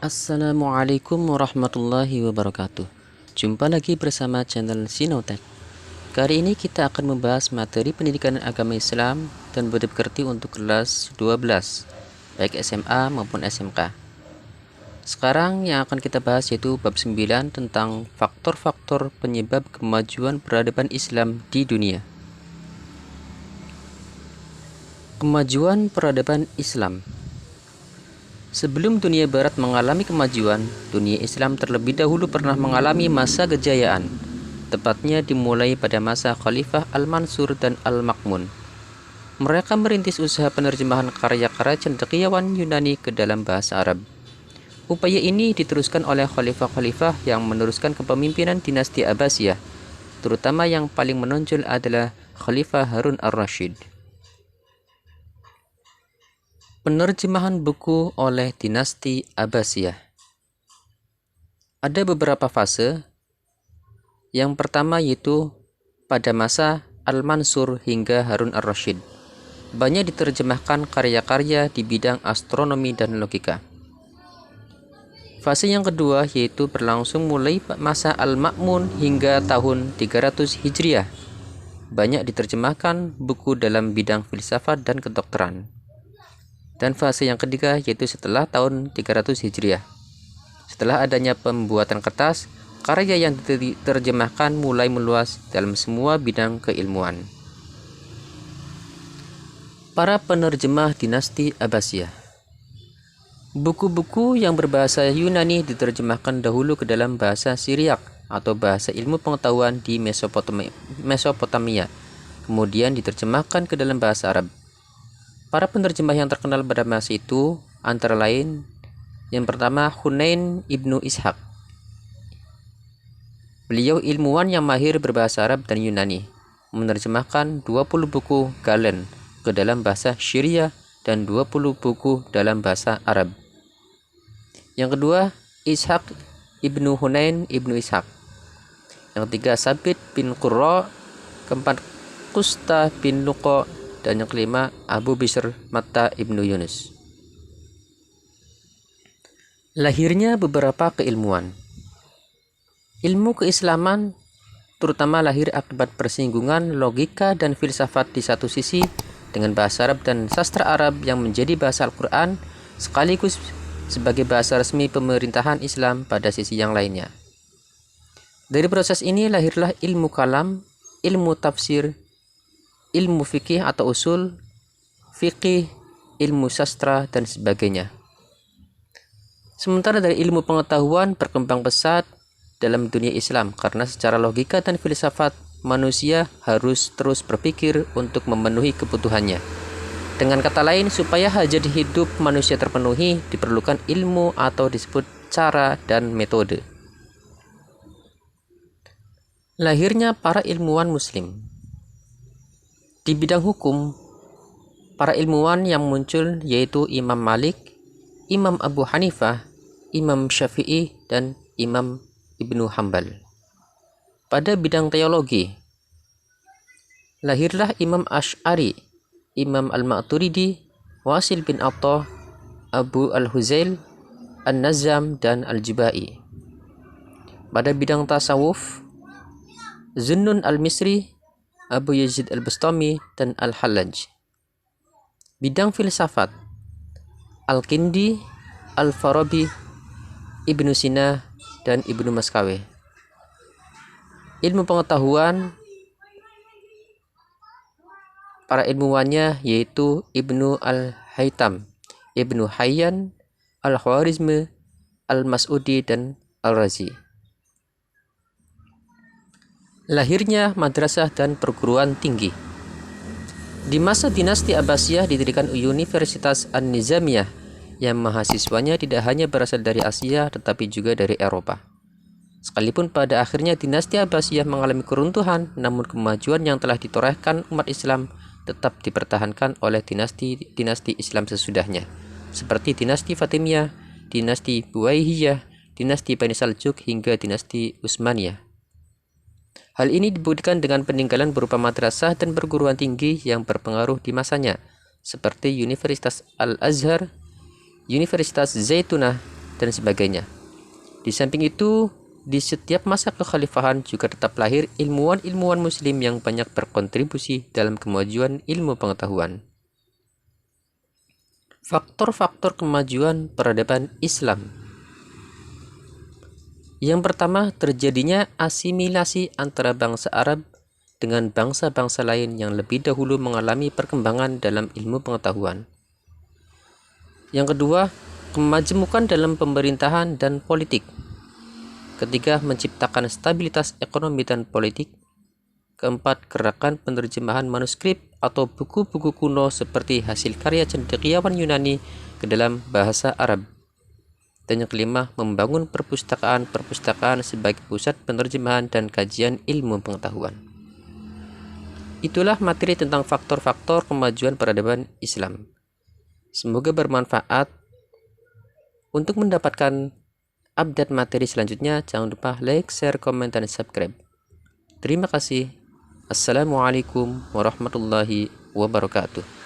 Assalamualaikum warahmatullahi wabarakatuh. Jumpa lagi bersama channel Sinotek. Kali ini kita akan membahas materi pendidikan agama Islam dan budi pekerti untuk kelas 12, baik SMA maupun SMK. Sekarang yang akan kita bahas yaitu bab 9 tentang faktor-faktor penyebab kemajuan peradaban Islam di dunia. Kemajuan peradaban Islam. Sebelum dunia barat mengalami kemajuan, dunia Islam terlebih dahulu pernah mengalami masa kejayaan, tepatnya dimulai pada masa Khalifah Al-Mansur dan Al-Ma'mun. Mereka merintis usaha penerjemahan karya-karya cendekiawan Yunani ke dalam bahasa Arab. Upaya ini diteruskan oleh khalifah-khalifah yang meneruskan kepemimpinan dinasti Abbasiyah, terutama yang paling menonjol adalah Khalifah Harun ar-Rasyid. Penerjemahan buku oleh dinasti Abbasiyah. Ada beberapa fase. Yang pertama yaitu pada masa Al-Mansur hingga Harun ar-Rasyid. Banyak diterjemahkan karya-karya di bidang astronomi dan logika. Fase yang kedua yaitu berlangsung mulai masa Al-Ma'mun hingga tahun 300 Hijriah. Banyak diterjemahkan buku dalam bidang filsafat dan kedokteran. Dan fase yang ketiga yaitu setelah tahun 300 Hijriah. Setelah adanya pembuatan kertas, karya yang diterjemahkan mulai meluas dalam semua bidang keilmuan. Para penerjemah dinasti Abbasiyah. Buku-buku yang berbahasa Yunani diterjemahkan dahulu ke dalam bahasa Syriak atau bahasa ilmu pengetahuan di Mesopotamia, kemudian diterjemahkan ke dalam bahasa Arab. Para penerjemah yang terkenal pada masa itu antara lain yang pertama Hunain ibnu Ishaq. Beliau ilmuwan yang mahir berbahasa Arab dan Yunani, menerjemahkan 20 buku Galen ke dalam bahasa Syria dan 20 buku dalam bahasa Arab. Yang kedua Ishaq ibnu Hunain ibnu Ishaq. Yang ketiga Sabit bin Qurra. Keempat Qusta bin Luqa. Dan yang kelima Abu Bishr Matta ibnu Yunus. Lahirnya beberapa keilmuan. Ilmu keislaman terutama lahir akibat persinggungan logika dan filsafat di satu sisi dengan bahasa Arab dan sastra Arab yang menjadi bahasa Al-Quran sekaligus sebagai bahasa resmi pemerintahan Islam pada sisi yang lainnya. Dari proses ini lahirlah ilmu kalam, ilmu tafsir, ilmu fikih atau usul fikih, ilmu sastra, dan sebagainya. Sementara dari ilmu pengetahuan berkembang pesat dalam dunia Islam karena secara logika dan filsafat manusia harus terus berpikir untuk memenuhi kebutuhannya. Dengan kata lain, supaya hajat hidup manusia terpenuhi diperlukan ilmu atau disebut cara dan metode. Lahirnya para ilmuwan muslim. Di bidang hukum, para ilmuwan yang muncul yaitu Imam Malik, Imam Abu Hanifah, Imam Syafi'i, dan Imam Ibnu Hambal. Pada bidang teologi, lahirlah Imam Asy'ari, Imam Al-Maturidi, Wasil bin Atta, Abu Al-Huzail, An-Nazam, dan Al-Jubai. Pada bidang tasawuf, Zunnun Al-Misri, Abu Yazid Al-Bustami, dan Al-Hallaj. Bidang filsafat, Al-Kindi, Al-Farabi, Ibnu Sina, dan Ibnu Maskawi. Ilmu pengetahuan, para ilmuwannya yaitu Ibnu Al-Haytham, Ibnu Hayyan, Al-Khwarizmi, Al-Mas'udi, dan Al-Razi. Lahirnya madrasah dan perguruan tinggi. Di masa dinasti Abbasiyah didirikan Universitas An-Nizamiyah yang mahasiswanya tidak hanya berasal dari Asia tetapi juga dari Eropa. Sekalipun pada akhirnya dinasti Abbasiyah mengalami keruntuhan, namun kemajuan yang telah ditorehkan umat Islam tetap dipertahankan oleh dinasti Islam sesudahnya, seperti dinasti Fatimiyah, dinasti Buwaihiyah, dinasti Bani Saljuk hingga dinasti Utsmaniyah. Hal ini dibuktikan dengan peninggalan berupa madrasah dan perguruan tinggi yang berpengaruh di masanya, seperti Universitas Al-Azhar, Universitas Zaitunah, dan sebagainya. Di samping itu, di setiap masa kekhalifahan juga tetap lahir ilmuwan-ilmuwan muslim yang banyak berkontribusi dalam kemajuan ilmu pengetahuan. Faktor-faktor kemajuan peradaban Islam. Yang pertama, terjadinya asimilasi antara bangsa Arab dengan bangsa-bangsa lain yang lebih dahulu mengalami perkembangan dalam ilmu pengetahuan. Yang kedua, kemajemukan dalam pemerintahan dan politik. Ketiga, menciptakan stabilitas ekonomi dan politik. Keempat, gerakan penerjemahan manuskrip atau buku-buku kuno seperti hasil karya cendekiawan Yunani ke dalam bahasa Arab. Dan yang kelima, membangun perpustakaan-perpustakaan sebagai pusat penerjemahan dan kajian ilmu pengetahuan. Itulah materi tentang faktor-faktor kemajuan peradaban Islam. Semoga bermanfaat. Untuk mendapatkan update materi selanjutnya, jangan lupa like, share, komen, dan subscribe. Terima kasih. Assalamualaikum warahmatullahi wabarakatuh.